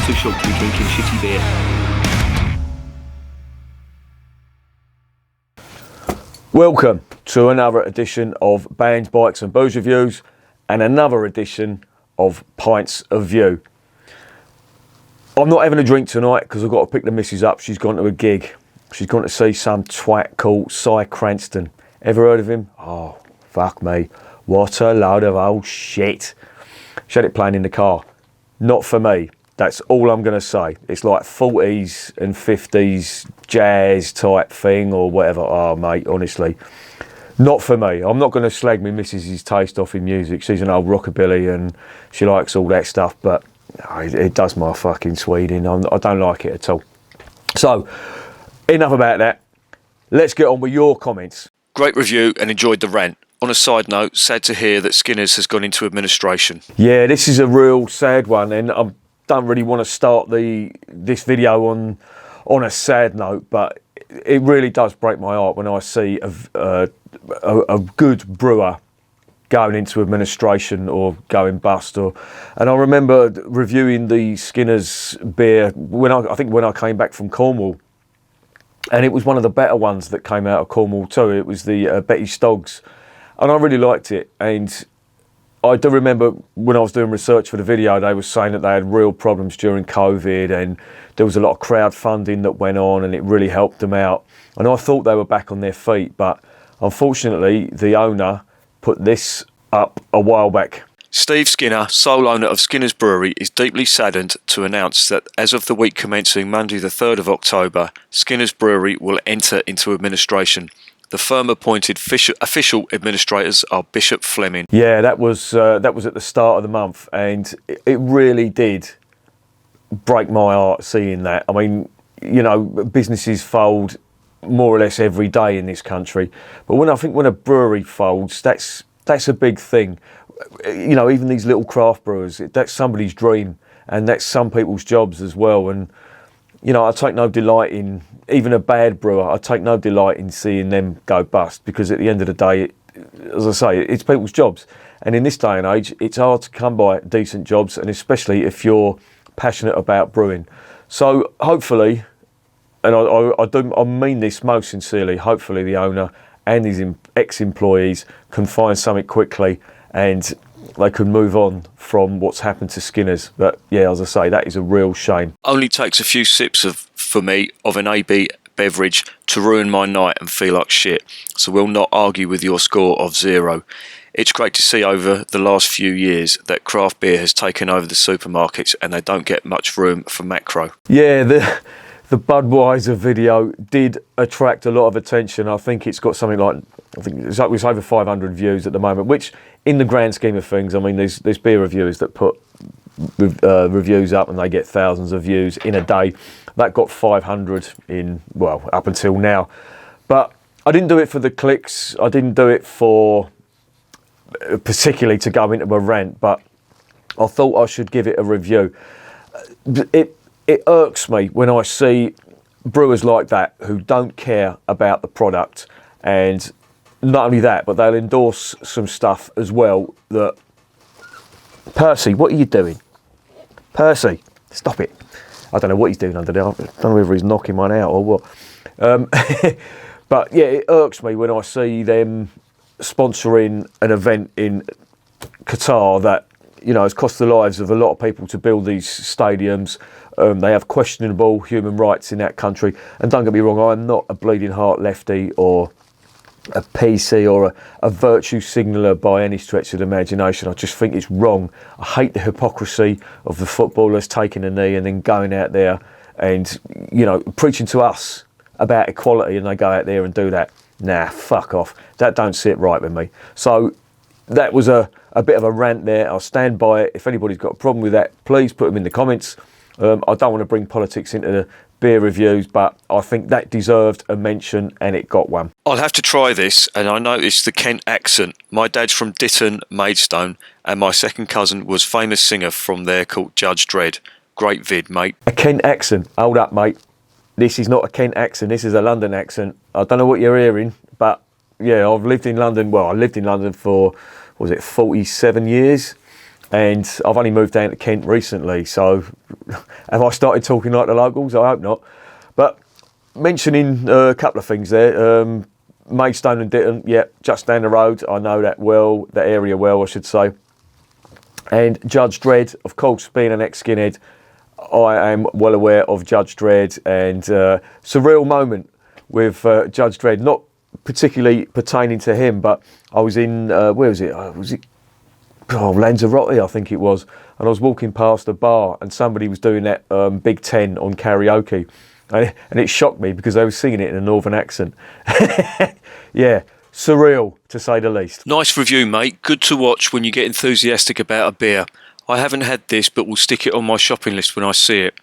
life's too short to be drinking shitty beer. Welcome to another edition of Bands, Bikes and Booze Reviews and another edition of Pints of View. I'm not having a drink tonight because I've got to pick the missus up. She's gone to a gig. She's gone to see some twat called Cy Cranston. Ever heard of him? Oh, fuck me. What a load of old shit. She had it playing in the car. Not for me. That's all I'm going to say. It's like 40s and 50s jazz type thing or whatever. Oh, mate, honestly. Not for me. I'm not going to slag my missus's taste off in music. She's an old rockabilly and she likes all that stuff, but it does my fucking Sweden. I don't like it at all. So, enough about that. Let's get on with your comments. Great review and enjoyed the rant. On a side note, sad to hear that Skinner's has gone into administration. Yeah, this is a real sad one, and I don't really want to start this video on a sad note, but it really does break my heart when I see a good brewer going into administration or going bust. And I remember reviewing the Skinner's beer when I came back from Cornwall, and it was one of the better ones that came out of Cornwall too. It was the Betty Stoggs, and I really liked it. And I do remember when I was doing research for the video, they were saying that they had real problems during COVID and there was a lot of crowdfunding that went on and it really helped them out. And I thought they were back on their feet, but unfortunately the owner put this up a while back. Steve Skinner, sole owner of Skinner's Brewery, is deeply saddened to announce that as of the week commencing Monday the 3rd of October, Skinner's Brewery will enter into administration. The firm appointed official administrators are Bishop Fleming. Yeah, that was at the start of the month, and it really did break my heart seeing that. I mean, you know, businesses fold more or less every day in this country, but when a brewery folds, that's a big thing. You know, even these little craft brewers, that's somebody's dream, and that's some people's jobs as well. And you know, I take no delight in, even a bad brewer, I take no delight in seeing them go bust, because at the end of the day, as I say, it's people's jobs. And in this day and age, it's hard to come by decent jobs, and especially if you're passionate about brewing. So hopefully, and I mean this most sincerely, hopefully the owner and his ex-employees can find something quickly and they can move on from what's happened to Skinner's. But yeah, as I say, that is a real shame. Only takes a few sips for me of an AB beverage to ruin my night and feel like shit. So we'll not argue with your score of 0. It's great to see over the last few years that craft beer has taken over the supermarkets and they don't get much room for macro. Yeah, the Budweiser video did attract a lot of attention. I think it's got something like, it's over 500 views at the moment, which in the grand scheme of things, I mean, there's beer reviewers that put reviews up and they get thousands of views in a day. That got 500 up until now. But I didn't do it for the clicks. I didn't do it for particularly to go into a rant, but I thought I should give it a review. It irks me when I see brewers like that who don't care about the product, and not only that, but they'll endorse some stuff as well that... Percy, what are you doing? Percy, stop it. I don't know what he's doing under there. I don't know whether he's knocking one out or what. But yeah, it irks me when I see them sponsoring an event in Qatar that, you know, has cost the lives of a lot of people to build these stadiums. They have questionable human rights in that country. And don't get me wrong, I'm not a bleeding heart lefty or a PC or a virtue signaller by any stretch of the imagination. I just think it's wrong. I hate the hypocrisy of the footballers taking a knee and then going out there and, you know, preaching to us about equality, and they go out there and do that. Nah, fuck off. That don't sit right with me. So that was a bit of a rant there. I'll stand by it. If anybody's got a problem with that, please put them in the comments. I don't want to bring politics into the beer reviews, but I think that deserved a mention and it got one. I'll have to try this, and I noticed the Kent accent. My dad's from Ditton, Maidstone, and my second cousin was famous singer from there called Judge Dredd. Great vid, mate. A Kent accent? Hold up, mate. This is not a Kent accent, this is a London accent. I don't know what you're hearing, but yeah, I've lived in London. Well, I lived in London for, 47 years? and I've only moved down to Kent recently, so have I started talking like the locals? I hope not. But mentioning a couple of things there, Maidstone and Ditton, yeah, just down the road. I know that well, that area well, I should say. And Judge Dredd, of course, being an ex-skinhead, I am well aware of Judge Dredd, and surreal moment with Judge Dredd, not particularly pertaining to him, but I was in, where was it? Lanzarote, I think it was, and I was walking past a bar and somebody was doing that Big Ten on karaoke, and it shocked me because they were singing it in a northern accent. Yeah, surreal to say the least. Nice review, mate. Good to watch when you get enthusiastic about a beer. I haven't had this, but will stick it on my shopping list when I see it.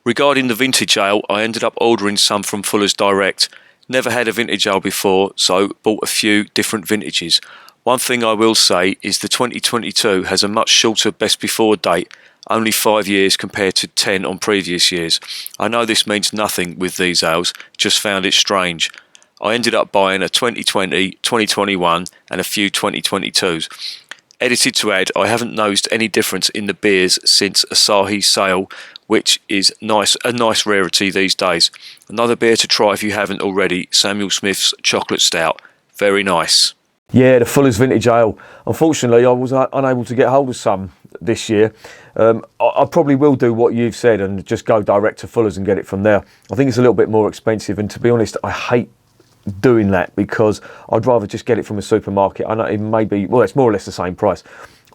Regarding the vintage ale, I ended up ordering some from Fuller's Direct. Never had a vintage ale before, so bought a few different vintages. One thing I will say is the 2022 has a much shorter best before date, only 5 years compared to 10 on previous years. I know this means nothing with these ales, just found it strange. I ended up buying a 2020, 2021 and a few 2022s. Edited to add, I haven't noticed any difference in the beers since Asahi Sale, which is a nice rarity these days. Another beer to try if you haven't already, Samuel Smith's Chocolate Stout. Very nice. Yeah, the Fuller's Vintage Ale. Unfortunately, I was unable to get hold of some this year. I probably will do what you've said and just go direct to Fuller's and get it from there. I think it's a little bit more expensive, and to be honest, I hate doing that because I'd rather just get it from a supermarket. I know it may be, well, it's more or less the same price,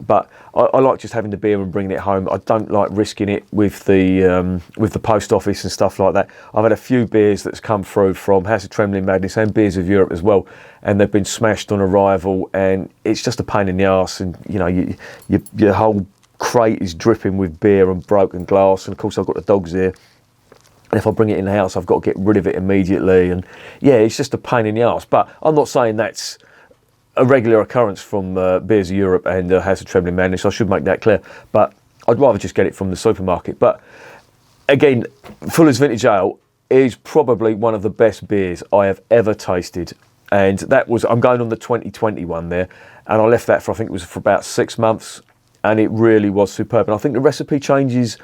but I like just having the beer and bringing it home. I don't like risking it with the post office and stuff like that. I've had a few beers that's come through from House of Trembling Madness and Beers of Europe as well, and they've been smashed on arrival, and it's just a pain in the arse. And you know, your whole crate is dripping with beer and broken glass, and of course I've got the dogs here. And if I bring it in the house, I've got to get rid of it immediately. And yeah, it's just a pain in the arse. But I'm not saying that's a regular occurrence from Beers of Europe and House of Trembling Madness. I should make that clear. But I'd rather just get it from the supermarket. But again, Fuller's Vintage Ale is probably one of the best beers I have ever tasted. And that was, I'm going on the 2021 there. And I left that for, I think it was for about 6 months. And it really was superb. And I think the recipe changes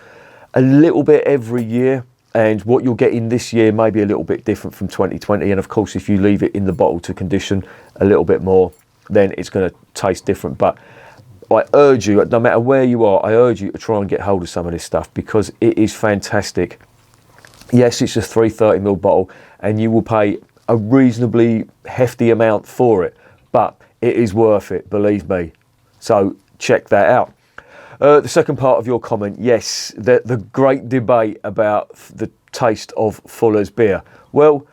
a little bit every year. And what you'll get in this year may be a little bit different from 2020. And of course, if you leave it in the bottle to condition a little bit more, then it's going to taste different. But I urge you, no matter where you are, I urge you to try and get hold of some of this stuff because it is fantastic. Yes, it's a 330ml bottle and you will pay a reasonably hefty amount for it, but it is worth it, believe me. So check that out. The second part of your comment, yes, the great debate about the taste of Fuller's beer. Well,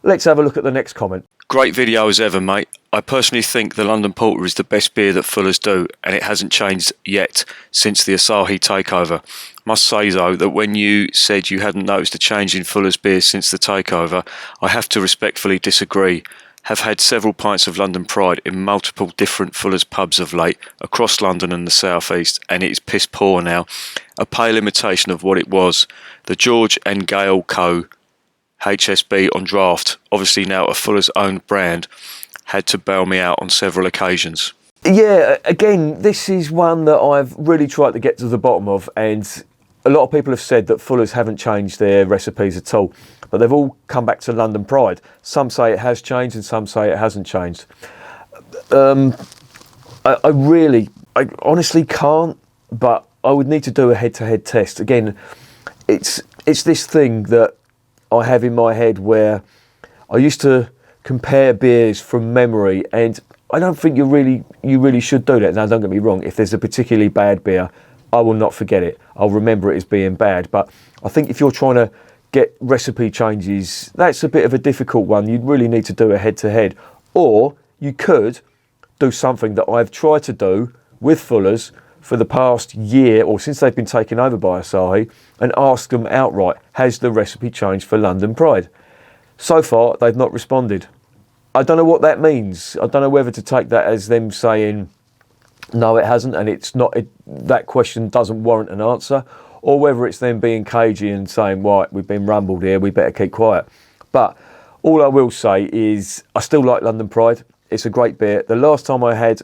let's have a look at the next comment. Great video as ever, mate. I personally think the London Porter is the best beer that Fuller's do, and it hasn't changed yet since the Asahi takeover. Must say though that when you said you hadn't noticed a change in Fuller's beer since the takeover, I have to respectfully disagree. Have had several pints of London Pride in multiple different Fuller's pubs of late, across London and the South East, and it is piss poor now. A pale imitation of what it was. The George and Gale Co. HSB on draft, obviously now a Fuller's own brand, had to bail me out on several occasions. Yeah, again, this is one that I've really tried to get to the bottom of, and a lot of people have said that Fuller's haven't changed their recipes at all, but they've all come back to London Pride. Some say it has changed and some say it hasn't changed. I honestly can't, but I would need to do a head-to-head test. Again, it's this thing that I have in my head where I used to compare beers from memory, and I don't think you really should do that. Now, don't get me wrong, if there's a particularly bad beer, I will not forget it. I'll remember it as being bad. But I think if you're trying to get recipe changes, that's a bit of a difficult one. You'd really need to do a head-to-head. Or you could do something that I've tried to do with Fuller's for the past year, or since they've been taken over by Asahi, and ask them outright, has the recipe changed for London Pride? So far, they've not responded. I don't know what that means. I don't know whether to take that as them saying, no, it hasn't, and that question doesn't warrant an answer, or whether it's them being cagey and saying, right, we've been rumbled here, we better keep quiet. But all I will say is I still like London Pride. It's a great beer. The last time I had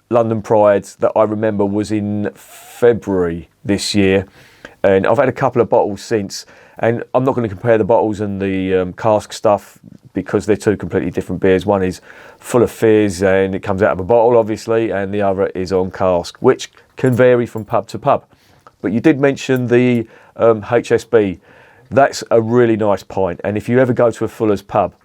London Pride that I remember was in February this year, and I've had a couple of bottles since, and I'm not going to compare the bottles and the cask stuff because they're two completely different beers. One is full of fizz and it comes out of a bottle, obviously, and the other is on cask, which can vary from pub to pub. But you did mention the HSB. That's a really nice pint, and if you ever go to a Fuller's pub,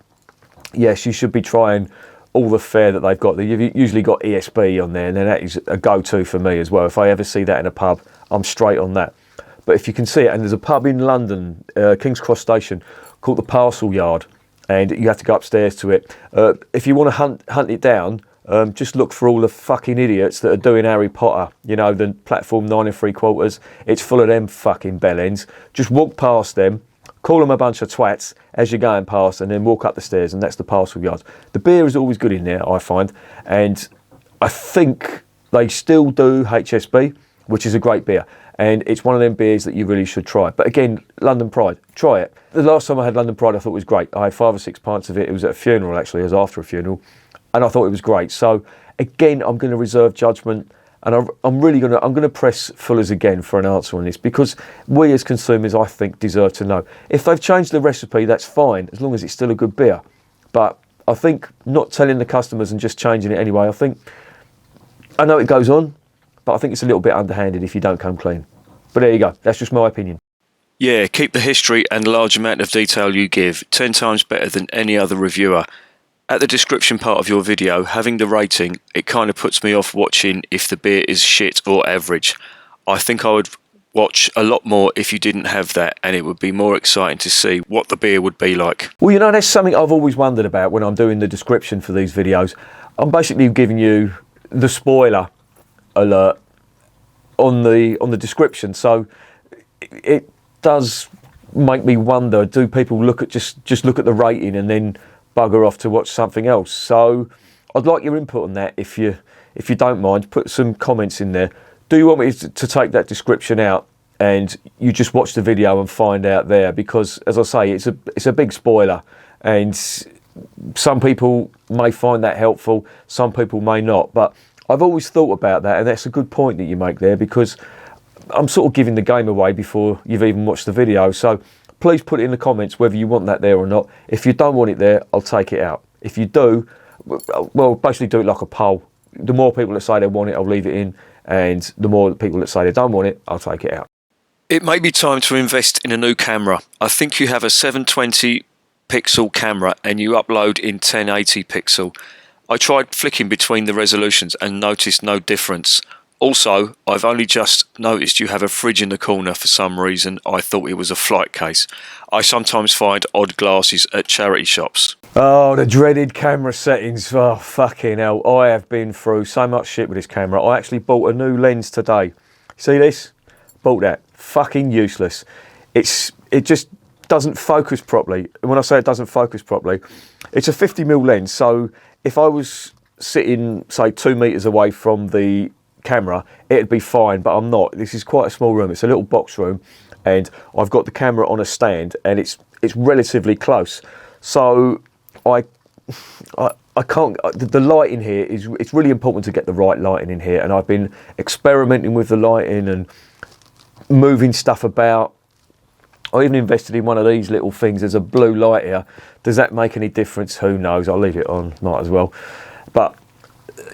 yes, you should be trying all the fare that they've got. They've usually got ESB on there, and then that is a go-to for me as well. If I ever see that in a pub, I'm straight on that. But if you can see it, and there's a pub in London, King's Cross Station, called the Parcel Yard, and you have to go upstairs to it. If you want to hunt it down, just look for all the fucking idiots that are doing Harry Potter. You know, the platform 9 3/4. It's full of them fucking bellends. Just walk past them, call them a bunch of twats as you're going past, and then walk up the stairs, and that's the Parcel Yard. The beer is always good in there, I find, and I think they still do HSB, which is a great beer, and it's one of them beers that you really should try. But again, London Pride, try it. The last time I had London Pride, I thought it was great. I had 5 or 6 pints of it. It was at a funeral, actually. It was after a funeral, and I thought it was great. So again, I'm going to reserve judgment. And I'm going to press Fuller's again for an answer on this, because we as consumers, I think, deserve to know. If they've changed the recipe, that's fine, as long as it's still a good beer. But I think not telling the customers and just changing it anyway, I know it goes on, but I think it's a little bit underhanded if you don't come clean. But there you go, that's just my opinion. Yeah, keep the history and large amount of detail you give 10 times better than any other reviewer. At the description part of your video, having the rating, it kind of puts me off watching if the beer is shit or average. I think I would watch a lot more if you didn't have that, and it would be more exciting to see what the beer would be like. Well, you know, that's something I've always wondered about when I'm doing the description for these videos. I'm basically giving you the spoiler alert on the description, so it does make me wonder, do people look at just look at the rating and then bugger off to watch something else? So I'd like your input on that. If you don't mind, put some comments in there. Do you want me to take that description out and you just watch the video and find out there? Because as I say, it's a big spoiler, and some people may find that helpful, some people may not. But I've always thought about that, and that's a good point that you make there, because I'm sort of giving the game away before you've even watched the video. So please put it in the comments whether you want that there or not. If you don't want it there, I'll take it out. If you do, well, basically do it like a poll. The more people that say they want it, I'll leave it in, and the more people that say they don't want it, I'll take it out. It may be time to invest in a new camera. I think you have a 720 pixel camera and you upload in 1080 pixel. I tried flicking between the resolutions and noticed no difference. Also, I've only just noticed you have a fridge in the corner for some reason. I thought it was a flight case. I sometimes find odd glasses at charity shops. Oh, the dreaded camera settings. Oh, fucking hell. I have been through so much shit with this camera. I actually bought a new lens today. See this? Bought that. Fucking useless. It just doesn't focus properly. And when I say it doesn't focus properly, it's a 50mm lens. So if I was sitting, say, 2 metres away from the camera, it'd be fine, but I'm not. This is quite a small room. It's a little box room, and I've got the camera on a stand, and it's relatively close. So I can't. The lighting here it's really important to get the right lighting in here, and I've been experimenting with the lighting and moving stuff about. I even invested in one of these little things. There's a blue light here. Does that make any difference? Who knows? I'll leave it on. Might as well. But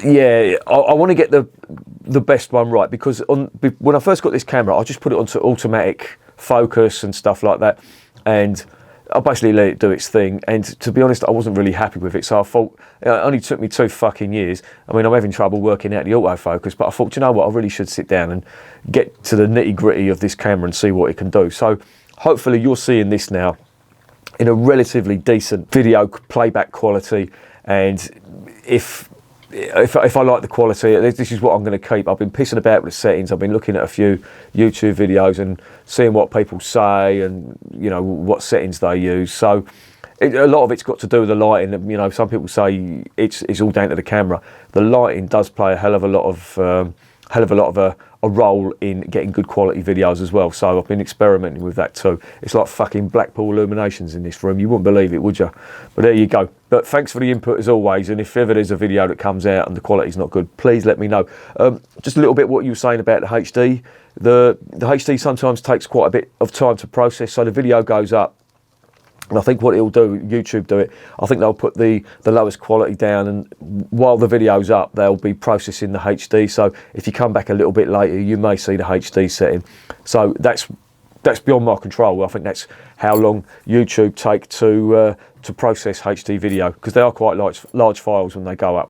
yeah, I want to get the best one right, because when I first got this camera, I just put it onto automatic focus and stuff like that, and I basically let it do its thing. And to be honest, I wasn't really happy with it, so I thought it only took me 2 fucking years. I mean, I'm having trouble working out the autofocus, but I thought, you know what, I really should sit down and get to the nitty gritty of this camera and see what it can do. So hopefully you're seeing this now in a relatively decent video playback quality, and if I like the quality, this is what I'm going to keep. I've been pissing about with the settings. I've been looking at a few YouTube videos and seeing what people say, and you know what settings they use. So a lot of it's got to do with the lighting. You know, some people say it's all down to the camera. The lighting does play a hell of a lot of a role in getting good quality videos as well. So I've been experimenting with that too. It's like fucking Blackpool illuminations in this room. You wouldn't believe it, would you? But there you go. But thanks for the input as always. And if ever there's a video that comes out and the quality's not good, please let me know. Just a little bit what you were saying about the HD. The HD sometimes takes quite a bit of time to process. So the video goes up. And I think what it'll do, YouTube do it, I think they'll put the lowest quality down, and while the video's up, they'll be processing the HD. So if you come back a little bit later, you may see the HD setting. So that's beyond my control. I think that's how long YouTube take to process HD video, because they are quite large files when they go up.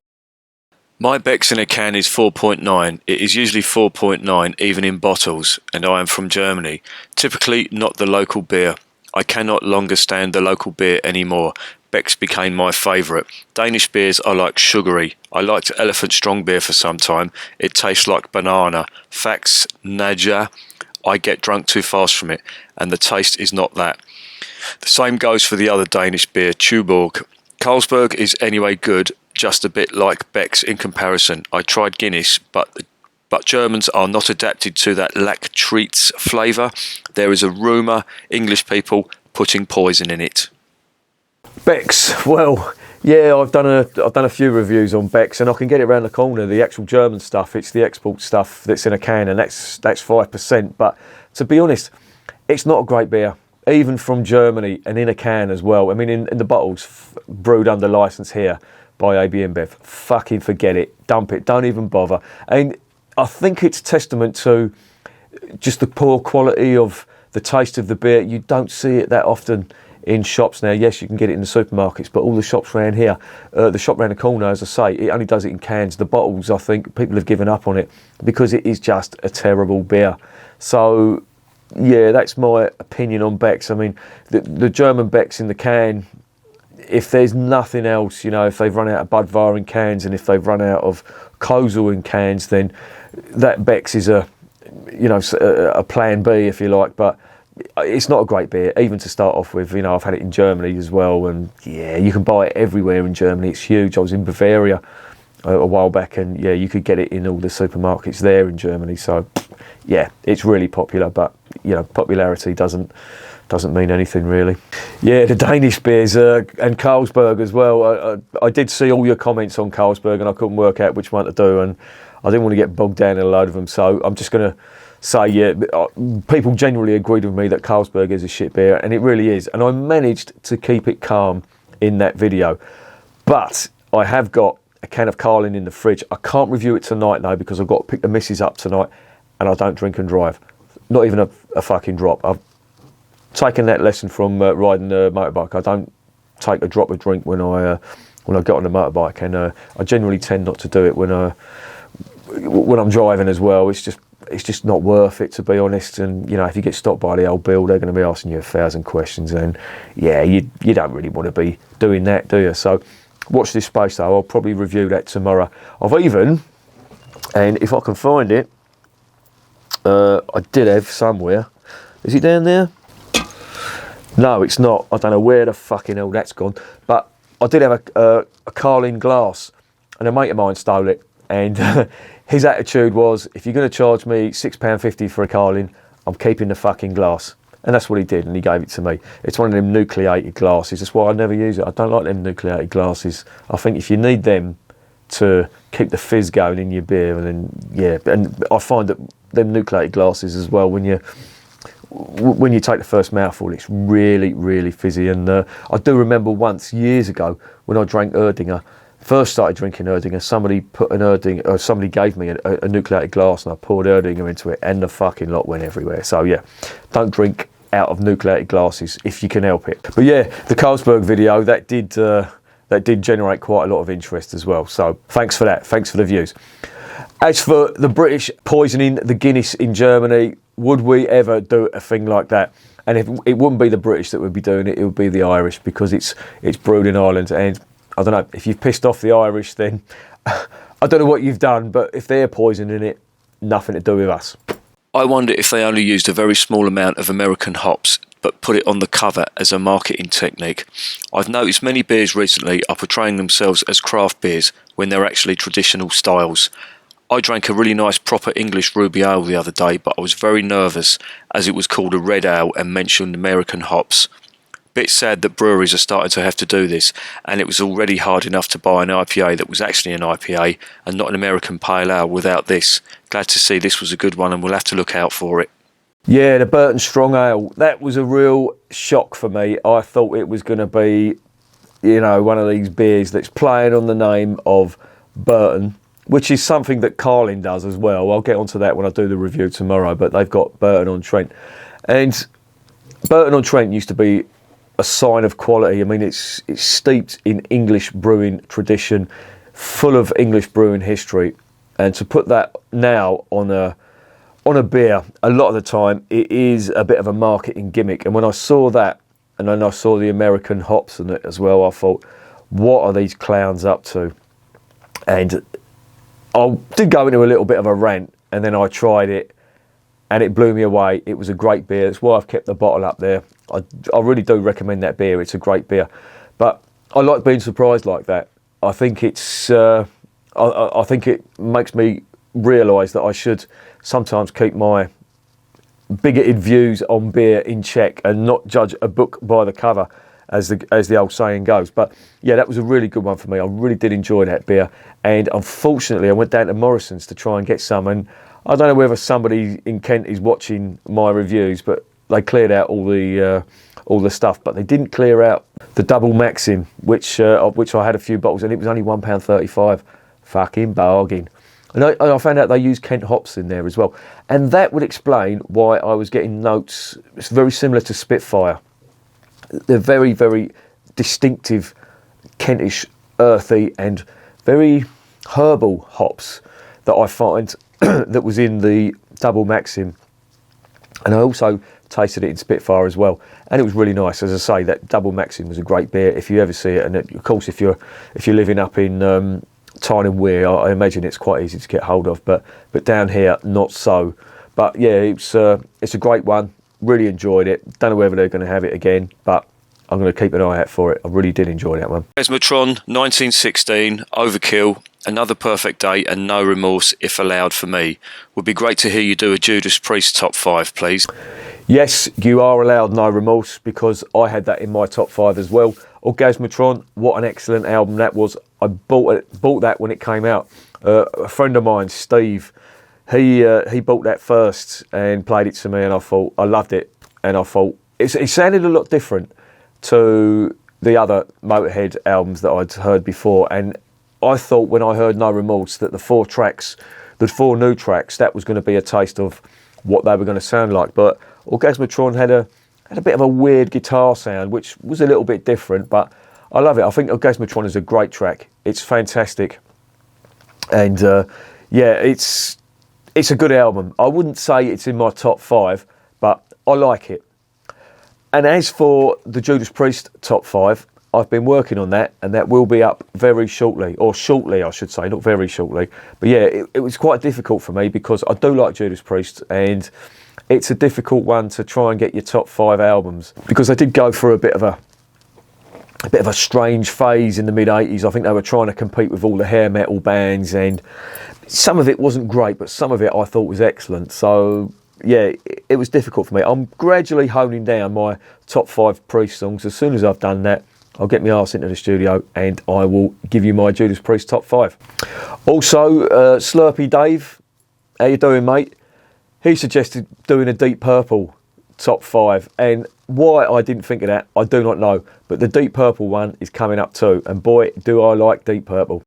My Beck's in a can is 4.9. It is usually 4.9 even in bottles, and I am from Germany. Typically not the local beer. I cannot longer stand the local beer anymore. Beck's became my favourite. Danish beers are like sugary. I liked Elephant Strong beer for some time. It tastes like banana. Fax Naja. I get drunk too fast from it, and the taste is not that. The same goes for the other Danish beer, Tuborg. Carlsberg is anyway good, just a bit like Beck's in comparison. I tried Guinness, but Germans are not adapted to that Lactreats flavour. There is a rumour English people putting poison in it. Beck's, well, yeah, I've done a few reviews on Beck's, and I can get it around the corner. The actual German stuff, it's the export stuff that's in a can, and that's 5%. But to be honest, it's not a great beer, even from Germany, and in a can as well. I mean, in the bottles, brewed under licence here by AB InBev. Fucking forget it, dump it, don't even bother. And I think it's testament to just the poor quality of the taste of the beer. You don't see it that often in shops now. Yes, you can get it in the supermarkets, but all the shops around here, the shop around the corner, as I say, it only does it in cans. The bottles, I think people have given up on it because it is just a terrible beer. So, yeah, that's my opinion on Beck's. I mean, the German Beck's in the can, if there's nothing else, you know, if they've run out of Budvar in cans and if they've run out of Kozel in cans, then that Beck's is a plan B, if you like. But it's not a great beer, even to start off with. You know, I've had it in Germany as well, and yeah, you can buy it everywhere in Germany. It's huge. I was in Bavaria a while back, and yeah, you could get it in all the supermarkets there in Germany. So yeah, it's really popular, but you know, popularity doesn't mean anything really. Yeah, the Danish beers and Carlsberg as well. I did see all your comments on Carlsberg, and I couldn't work out which one to do, and I didn't want to get bogged down in a load of them, so I'm just going to say, yeah, people generally agreed with me that Carlsberg is a shit beer, and it really is, and I managed to keep it calm in that video. But I have got a can of Carlin in the fridge. I can't review it tonight though, because I've got to pick the missus up tonight, and I don't drink and drive. Not even a fucking drop. I've taken that lesson from riding the motorbike. I don't take a drop of drink when I get on the motorbike, and I generally tend not to do it when I'm driving as well. It's just not worth it, to be honest. And you know, if you get stopped by the old bill, they're going to be asking you 1,000 questions, and yeah, you don't really want to be doing that, do you? So watch this space though. I'll probably review that tomorrow. I've even, and if I can find it, I did have somewhere. Is it down there? No, it's not. I don't know where the fucking hell that's gone. But I did have a Carlin glass, and a mate of mine stole it. And his attitude was, if you're going to charge me £6.50 for a Carlin, I'm keeping the fucking glass. And that's what he did, and he gave it to me. It's one of them nucleated glasses. That's why I never use it. I don't like them nucleated glasses. I think if you need them to keep the fizz going in your beer, and then yeah, and I find that them nucleated glasses as well, when you take the first mouthful, it's really, really fizzy. And I do remember once, years ago, when I drank Erdinger, first started drinking Erdinger, somebody gave me a nucleated glass, and I poured Erdinger into it, and the fucking lot went everywhere. So yeah, don't drink out of nucleated glasses if you can help it. But yeah, the Carlsberg video, that did generate quite a lot of interest as well. So thanks for that. Thanks for the views. As for the British poisoning the Guinness in Germany, would we ever do a thing like that? And if it wouldn't be the British that would be doing it, it would be the Irish, because it's brewed in Ireland. And I don't know, if you've pissed off the Irish, then I don't know what you've done, but if they're poisoning it, nothing to do with us. I wonder if they only used a very small amount of American hops, but put it on the cover as a marketing technique. I've noticed many beers recently are portraying themselves as craft beers when they're actually traditional styles. I drank a really nice proper English ruby ale the other day, but I was very nervous as it was called a red ale and mentioned American hops. Bit sad that breweries are starting to have to do this, and it was already hard enough to buy an IPA that was actually an IPA and not an American pale ale without this. Glad to see this was a good one, and we'll have to look out for it. Yeah, the Burton Strong Ale, that was a real shock for me. I thought it was going to be, one of these beers that's playing on the name of Burton, which is something that Carlin does as well. I'll get onto that when I do the review tomorrow, but they've got Burton on Trent. And Burton on Trent used to be a sign of quality. I mean, it's steeped in English brewing tradition, full of English brewing history. And to put that now on a beer, a lot of the time, it is a bit of a marketing gimmick. And when I saw that, and then I saw the American hops in it as well, I thought, what are these clowns up to? And I did go into a little bit of a rant, and then I tried it, and it blew me away. It was a great beer. That's why I've kept the bottle up there. I really do recommend that beer. It's a great beer. But I like being surprised like that. I think it's. I think it makes me realise that I should sometimes keep my bigoted views on beer in check and not judge a book by the cover, as the old saying goes. But yeah, that was a really good one for me. I really did enjoy that beer, and unfortunately I went down to Morrison's to try and get some, and I don't know whether somebody in Kent is watching my reviews, but they cleared out all the stuff, but they didn't clear out the double Maxim, which I had a few bottles, and it was only £1.35. Fucking bargain. And I found out they use Kent hops in there as well, and that would explain why I was getting notes. It's very similar to Spitfire. They're very, very distinctive Kentish, earthy, and very herbal hops that I find that was in the double Maxim, and I also tasted it in Spitfire as well, and it was really nice. As I say, that double Maxim was a great beer if you ever see it, and of course if you're living up in Tyne and Wear, I imagine it's quite easy to get hold of, but down here not so. But yeah, it's a great one. Really enjoyed it. Don't know whether they're going to have it again, but I'm going to keep an eye out for it. I really did enjoy that one. Esmatron 1916 Overkill. Another perfect day and no remorse if allowed for me. Would be great to hear you do a Judas Priest top 5, please. Yes, you are allowed no remorse, because I had that in my top 5 as well. Orgasmatron, what an excellent album that was. I bought that when it came out. A friend of mine, Steve, he bought that first and played it to me, and I loved it. And I thought it sounded a lot different to the other Motorhead albums that I'd heard before. And I thought when I heard No Remorse that the 4 new tracks, that was going to be a taste of what they were going to sound like. But Orgasmatron had a bit of a weird guitar sound, which was a little bit different, but I love it. I think Orgasmatron is a great track. It's fantastic. And yeah, it's a good album. I wouldn't say it's in my top 5, but I like it. And as for the Judas Priest top 5, I've been working on that, and that will be up very shortly, or shortly I should say, not very shortly. But yeah, it was quite difficult for me because I do like Judas Priest, and it's a difficult one to try and get your top 5 albums, because they did go through a bit of a strange phase in the mid-80s. I think they were trying to compete with all the hair metal bands, and some of it wasn't great, but some of it I thought was excellent. So yeah, it was difficult for me. I'm gradually honing down my top 5 Priest songs. As soon as I've done that, I'll get my arse into the studio and I will give you my Judas Priest top 5. Also, Slurpy Dave, how you doing, mate? He suggested doing a Deep Purple top 5, and why I didn't think of that, I do not know. But the Deep Purple one is coming up too, and boy, do I like Deep Purple.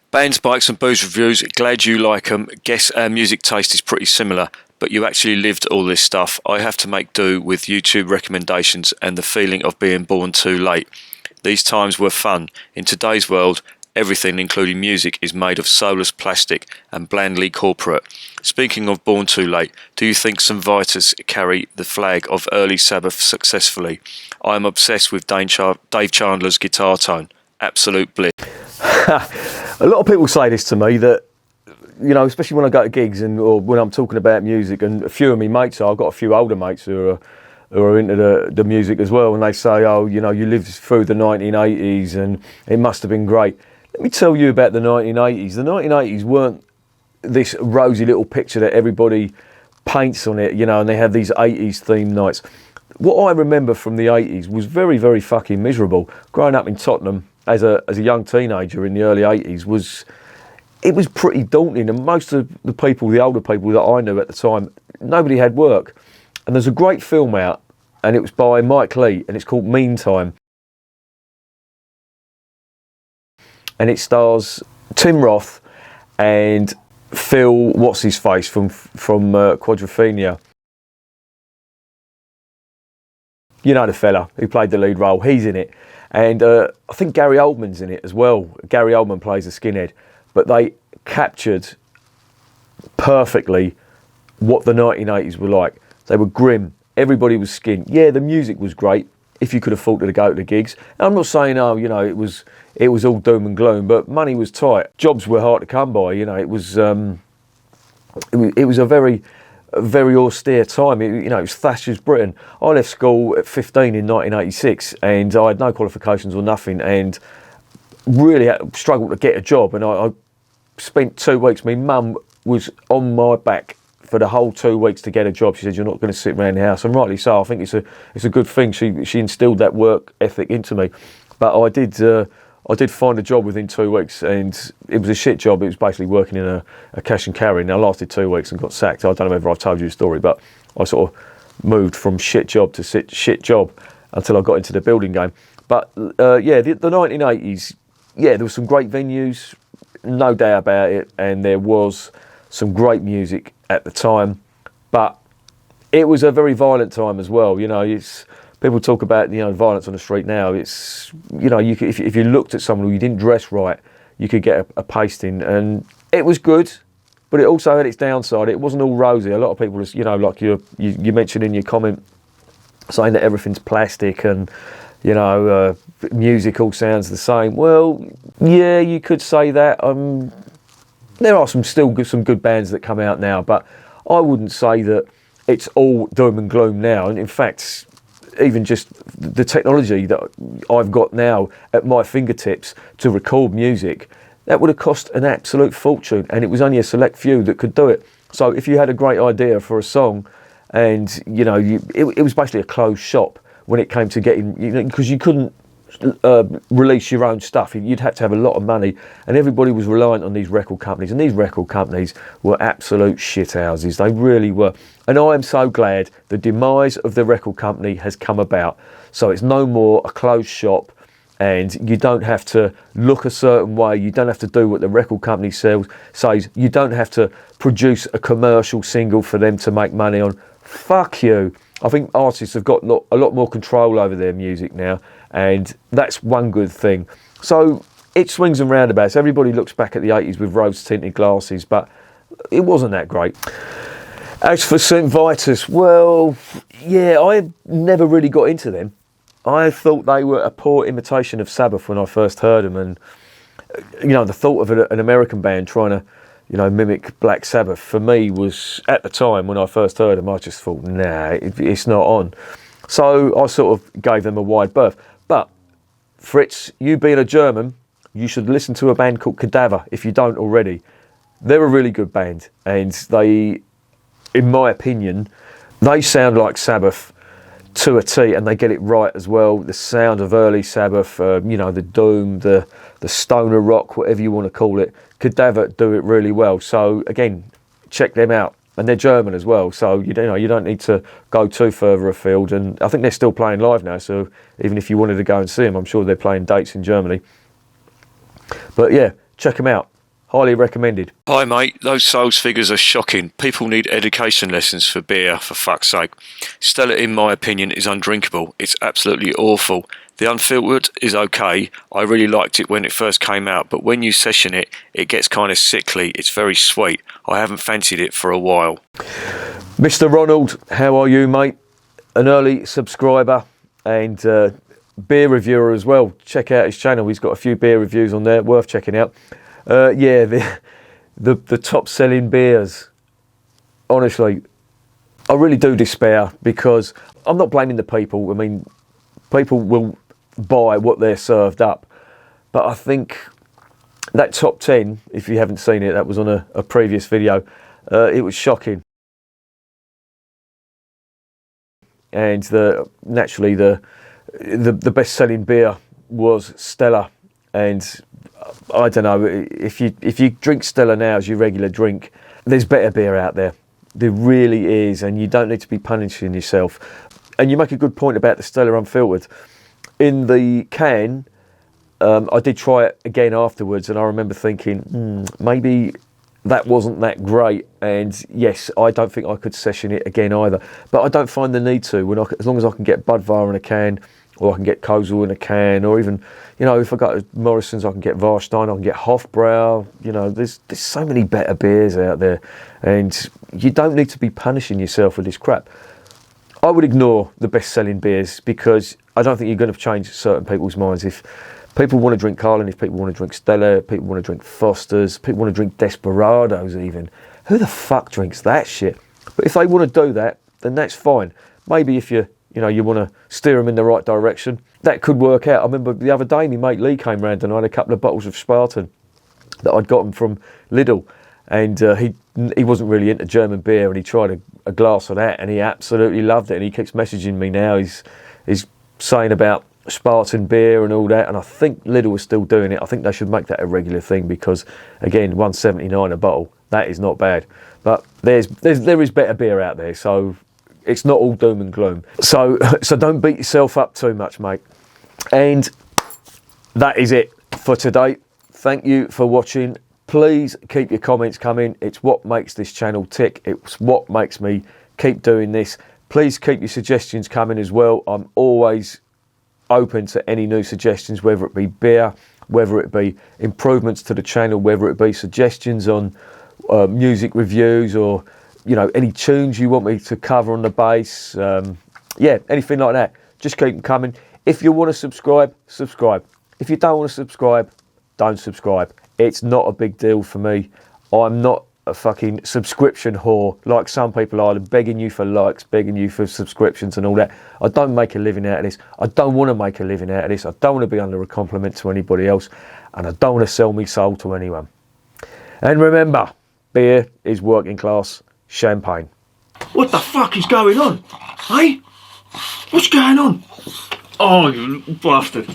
Bands, Bikes and Booze Reviews, glad you like them. Guess our music taste is pretty similar, but you actually lived all this stuff. I have to make do with YouTube recommendations and the feeling of being born too late. These times were fun. In today's world, everything, including music, is made of soulless plastic and blandly corporate. Speaking of born too late, do you think some Vitus carry the flag of early Sabbath successfully? I am obsessed with Dave Chandler's guitar tone. Absolute bliss. A lot of people say this to me, that, you know, especially when I go to gigs or when I'm talking about music, and a few of my mates, I've got a few older mates who are into the music as well, and they say, oh, you know, you lived through the 1980s and it must have been great. Let me tell you about the 1980s. The 1980s weren't this rosy little picture that everybody paints on it, you know, and they have these 80s themed nights. What I remember from the 80s was very, very fucking miserable. Growing up in Tottenham as a young teenager in the early 80s was pretty daunting, and most of the people, the older people that I knew at the time, nobody had work. And there's a great film out, and it was by Mike Leigh, and it's called Meantime. And it stars Tim Roth and Phil, what's his face from Quadrophenia. You know the fella who played the lead role. He's in it, and I think Gary Oldman's in it as well. Gary Oldman plays a skinhead, but they captured perfectly what the 1980s were like. They were grim. Everybody was skinned. Yeah, the music was great if you could afford to go to the gigs. And I'm not saying, oh, you know, it was all doom and gloom, but money was tight. Jobs were hard to come by. You know, it was a very austere time. It was Thatcher's Britain. I left school at 15 in 1986, and I had no qualifications or nothing, and really struggled to get a job. And I spent 2 weeks. My mum was on my back for the whole 2 weeks to get a job. She said, "You're not going to sit around the house," and rightly so. I think it's a good thing. She instilled that work ethic into me. But I did find a job within 2 weeks, and it was a shit job. It was basically working in a cash and carry. And I lasted 2 weeks and got sacked. I don't know whether I've told you the story, but I sort of moved from shit job to shit job until I got into the building game. But the 1980s, yeah, there were some great venues, no doubt about it, and there was some great music at the time, but it was a very violent time as well. You know, people talk about, you know, violence on the street now. It's, you know, you could, if you looked at someone who you didn't dress right, you could get a pasting, and it was good, but it also had its downside. It wasn't all rosy. A lot of people, you know, like you mentioned in your comment, saying that everything's plastic and, you know, music all sounds the same. Well, yeah, you could say that. There are some good bands that come out now, but I wouldn't say that it's all doom and gloom now. And in fact, even just the technology that I've got now at my fingertips to record music, that would have cost an absolute fortune, and it was only a select few that could do it. So if you had a great idea for a song, and you know, it was basically a closed shop when it came to getting, you know, because you couldn't release your own stuff. You'd have to have a lot of money, and everybody was reliant on these record companies, and these record companies were absolute shithouses. They really were. And I am so glad the demise of the record company has come about. So it's no more a closed shop, and you don't have to look a certain way. You don't have to do what the record company says. You don't have to produce a commercial single for them to make money on. Fuck you. I think artists have got a lot more control over their music now, and that's one good thing. So it swings and roundabouts. Everybody looks back at the 80s with rose-tinted glasses, but it wasn't that great. As for St. Vitus, well, yeah, I never really got into them. I thought they were a poor imitation of Sabbath when I first heard them, and you know, the thought of an American band trying to, you know, mimic Black Sabbath, for me was, at the time when I first heard them, I just thought, nah, it's not on. So I sort of gave them a wide berth. But Fritz, you being a German, you should listen to a band called Cadaver if you don't already. They're a really good band, and they, in my opinion, they sound like Sabbath to a T, and they get it right as well. The sound of early Sabbath, you know, the doom, the stoner rock, whatever you want to call it, Cadaver do it really well. So again, check them out, and they're German as well. So you don't need to go too further afield. And I think they're still playing live now. So even if you wanted to go and see them, I'm sure they're playing dates in Germany. But yeah, check them out. Highly recommended. Hi mate, those sales figures are shocking. People need education lessons for beer, for fuck's sake. Stella, in my opinion, is undrinkable. It's absolutely awful. The unfiltered is okay. I really liked it when it first came out, but when you session it, it gets kind of sickly. It's very sweet. I haven't fancied it for a while. Mr. Ronald, how are you, mate? An early subscriber and beer reviewer as well. Check out his channel. He's got a few beer reviews on there, worth checking out. Yeah, the top selling beers, honestly, I really do despair, because I'm not blaming the people. I mean, people will buy what they're served up, but I think that top 10, if you haven't seen it, that was on a previous video. It was shocking. And naturally the best-selling beer was Stella. And I don't know, if you drink Stella now as your regular drink, there's better beer out there. There really is, and you don't need to be punishing yourself. And you make a good point about the Stella Unfiltered. In the can, I did try it again afterwards, and I remember thinking, maybe that wasn't that great. And yes, I don't think I could session it again either. But I don't find the need to. As long as I can get Budvar in a can, or I can get Kozel in a can, or even, you know, if I go to Morrison's, I can get Warstein, I can get Hofbrau. You know, there's so many better beers out there, and you don't need to be punishing yourself with this crap. I would ignore the best-selling beers because I don't think you're going to change certain people's minds. If people want to drink Carlin, if people want to drink Stella, people want to drink Foster's, people want to drink Desperados even. Who the fuck drinks that shit? But if they want to do that, then that's fine. Maybe if you want to steer them in the right direction, that could work out. I remember the other day my mate Lee came round and I had a couple of bottles of Spartan that I'd gotten from Lidl, and he wasn't really into German beer, and he tried a glass of that and he absolutely loved it, and he keeps messaging me now. He's saying about Spartan beer and all that, and I think Lidl is still doing it. I think they should make that a regular thing because, again, $1.79 a bottle, that is not bad. But there is better beer out there, so it's not all doom and gloom. So don't beat yourself up too much, mate. And that is it for today. Thank you for watching. Please keep your comments coming. It's what makes this channel tick. It's what makes me keep doing this. Please keep your suggestions coming as well. I'm always open to any new suggestions, whether it be beer, whether it be improvements to the channel, whether it be suggestions on music reviews, or any tunes you want me to cover on the bass. Anything like that. Just keep them coming. If you want to subscribe, subscribe. If you don't want to subscribe, don't subscribe. It's not a big deal for me. I'm not a fucking subscription whore like some people are, begging you for likes, begging you for subscriptions and all that. I don't make a living out of this. I don't want to make a living out of this. I don't want to be under a compliment to anybody else, and I don't want to sell me soul to anyone. And remember, beer is working class champagne. What the fuck is going on? Hey? What's going on? Oh, you bastard.